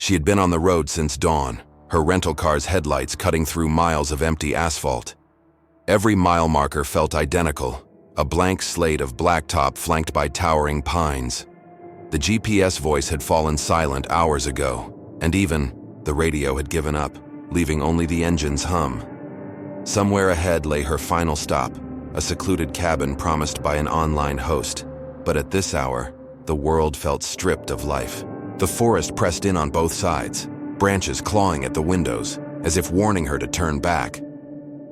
She had been on the road since dawn, her rental car's headlights cutting through miles of empty asphalt. Every mile marker felt identical, a blank slate of blacktop flanked by towering pines. The GPS voice had fallen silent hours ago, and even the radio had given up, leaving only the engine's hum. Somewhere ahead lay her final stop, a secluded cabin promised by an online host. But at this hour, the world felt stripped of life. The forest pressed in on both sides, branches clawing at the windows, as if warning her to turn back.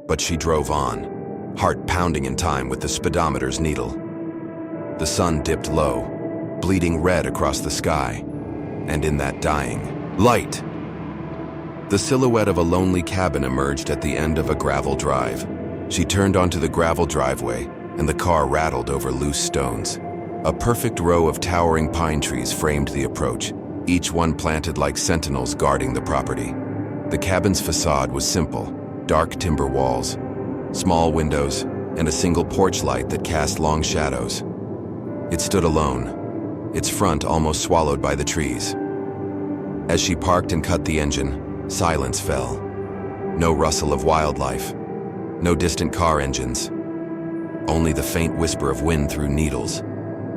But she drove on, heart pounding in time with the speedometer's needle. The sun dipped low, bleeding red across the sky, and in that dying light, the silhouette of a lonely cabin emerged at the end of a gravel drive. She turned onto the gravel driveway, and the car rattled over loose stones. A perfect row of towering pine trees framed the approach, each one planted like sentinels guarding the property. The cabin's facade was simple, dark timber walls, small windows, and a single porch light that cast long shadows. It stood alone, its front almost swallowed by the trees. As she parked and cut the engine, silence fell. No rustle of wildlife, no distant car engines, only the faint whisper of wind through needles.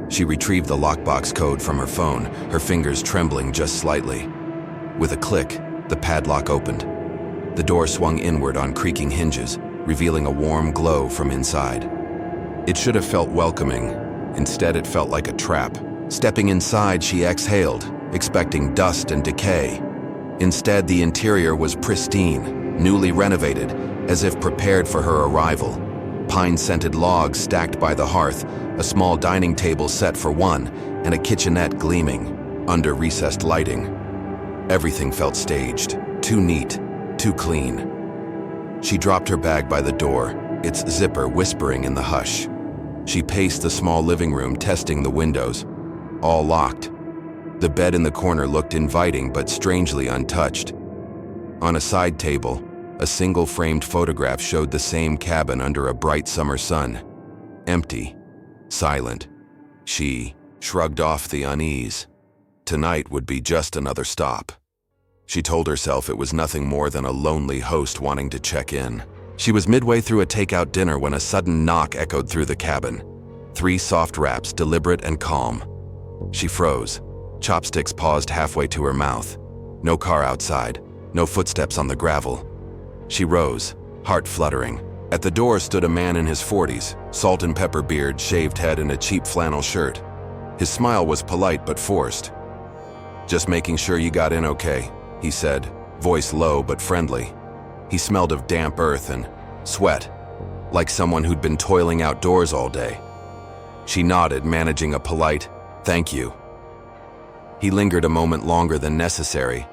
She retrieved the lockbox code from her phone, her fingers trembling just slightly. With a click, the padlock opened. The door swung inward on creaking hinges, revealing a warm glow from inside. It should have felt welcoming. Instead, it felt like a trap. Stepping inside, she exhaled, expecting dust and decay. Instead, the interior was pristine, newly renovated, as if prepared for her arrival. Pine-scented logs stacked by the hearth, a small dining table set for one, and a kitchenette gleaming under recessed lighting. Everything felt staged, too neat, too clean. She dropped her bag by the door, its zipper whispering in the hush. She paced the small living room, testing the windows, all locked. The bed in the corner looked inviting but strangely untouched. On a side table, a single framed photograph showed the same cabin under a bright summer sun. Empty, silent. She shrugged off the unease. Tonight would be just another stop. She told herself it was nothing more than a lonely host wanting to check in. She was midway through a takeout dinner when a sudden knock echoed through the cabin. 3 soft raps, deliberate and calm. She froze. Chopsticks paused halfway to her mouth. No car outside, no footsteps on the gravel. She rose, heart fluttering. At the door stood a man in his 40s, salt and pepper beard, shaved head, and a cheap flannel shirt. His smile was polite but forced. "Just making sure you got in okay," he said, voice low but friendly. He smelled of damp earth and sweat, like someone who'd been toiling outdoors all day. She nodded, managing a polite, "Thank you." He lingered a moment longer than necessary,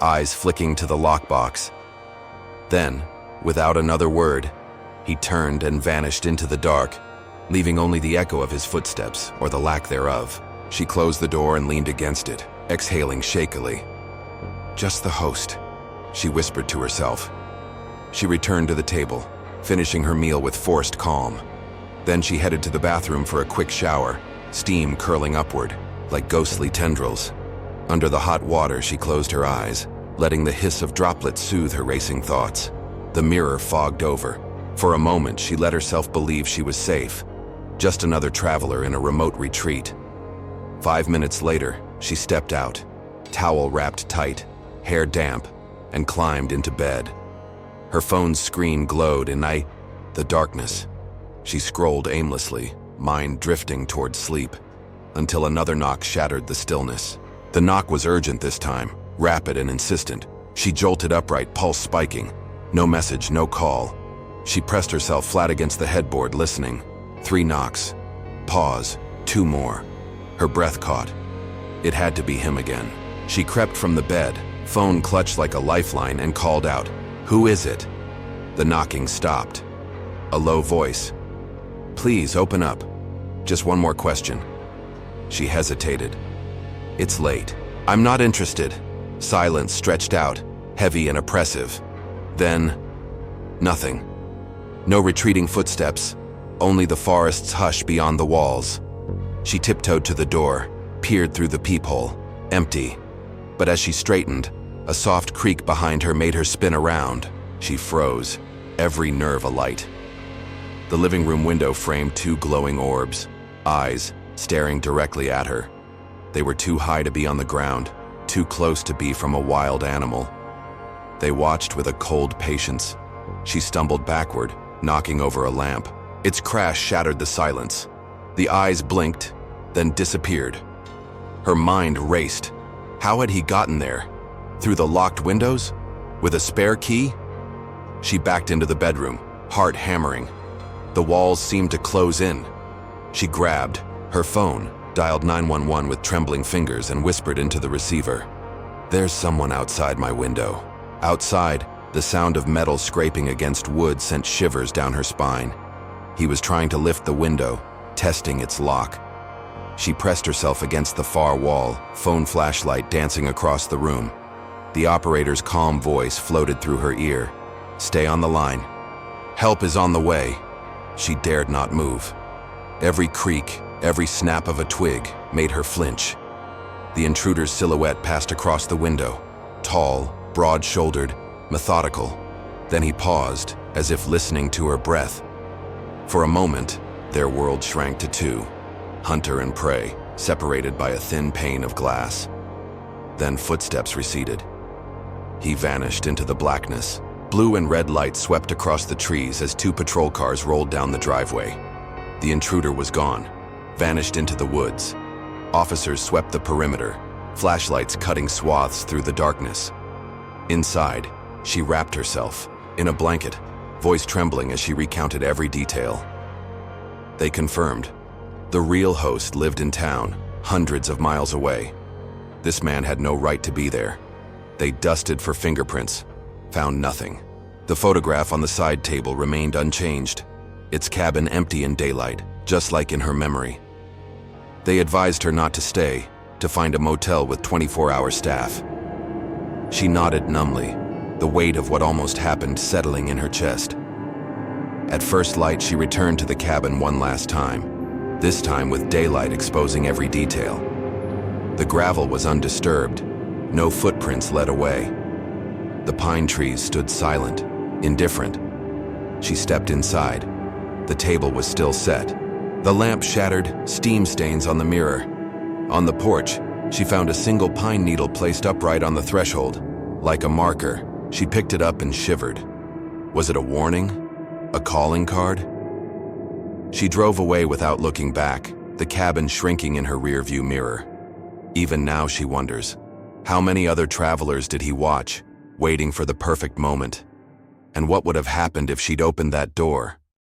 eyes flicking to the lockbox. Then, without another word, he turned and vanished into the dark, leaving only the echo of his footsteps, or the lack thereof. She closed the door and leaned against it, exhaling shakily. "Just the host," she whispered to herself. She returned to the table, finishing her meal with forced calm. Then she headed to the bathroom for a quick shower, steam curling upward, like ghostly tendrils. Under the hot water, she closed her eyes, letting the hiss of droplets soothe her racing thoughts. The mirror fogged over. For a moment, she let herself believe she was safe, just another traveler in a remote retreat. 5 minutes later, she stepped out, towel wrapped tight, hair damp, and climbed into bed. Her phone's screen glowed in the darkness. She scrolled aimlessly, mind drifting toward sleep, until another knock shattered the stillness. The knock was urgent this time, rapid and insistent. She jolted upright, pulse spiking. No message, no call. She pressed herself flat against the headboard, listening. 3 knocks. Pause. 2 more. Her breath caught. It had to be him again. She crept from the bed, phone clutched like a lifeline, and called out, "Who is it?" The knocking stopped. A low voice. "Please, open up. Just one more question." She hesitated. "It's late. I'm not interested." Silence stretched out, heavy and oppressive. Then, nothing. No retreating footsteps, only the forest's hush beyond the walls. She tiptoed to the door, peered through the peephole. Empty. But as she straightened, a soft creak behind her made her spin around. She froze, every nerve alight. The living room window framed two glowing orbs, eyes staring directly at her. They were too high to be on the ground, too close to be from a wild animal. They watched with a cold patience. She stumbled backward, knocking over a lamp. Its crash shattered the silence. The eyes blinked, then disappeared. Her mind raced. How had he gotten there? Through the locked windows? With a spare key? She backed into the bedroom, heart hammering. The walls seemed to close in. She grabbed her phone, dialed 911 with trembling fingers, and whispered into the receiver. "There's someone outside my window." Outside, the sound of metal scraping against wood sent shivers down her spine. He was trying to lift the window, testing its lock. She pressed herself against the far wall, phone flashlight dancing across the room. The operator's calm voice floated through her ear. "Stay on the line. Help is on the way." She dared not move. Every creak, every snap of a twig made her flinch. The intruder's silhouette passed across the window, tall, broad-shouldered, methodical. Then he paused, as if listening to her breath. For a moment, their world shrank to two, hunter and prey, separated by a thin pane of glass. Then footsteps receded. He vanished into the blackness. Blue and red lights swept across the trees as two patrol cars rolled down the driveway. The intruder was gone, vanished into the woods. Officers swept the perimeter, flashlights cutting swaths through the darkness. Inside, she wrapped herself in a blanket, voice trembling as she recounted every detail. They confirmed. The real host lived in town, hundreds of miles away. This man had no right to be there. They dusted for fingerprints, found nothing. The photograph on the side table remained unchanged, its cabin empty in daylight, just like in her memory. They advised her not to stay, to find a motel with 24-hour staff. She nodded numbly, the weight of what almost happened settling in her chest. At first light, she returned to the cabin one last time, this time with daylight exposing every detail. The gravel was undisturbed, no footprints led away. The pine trees stood silent, indifferent. She stepped inside. The table was still set. The lamp shattered, steam stains on the mirror. On the porch, she found a single pine needle placed upright on the threshold. Like a marker, she picked it up and shivered. Was it a warning? A calling card? She drove away without looking back, the cabin shrinking in her rearview mirror. Even now she wonders, how many other travelers did he watch, waiting for the perfect moment? And what would have happened if she'd opened that door?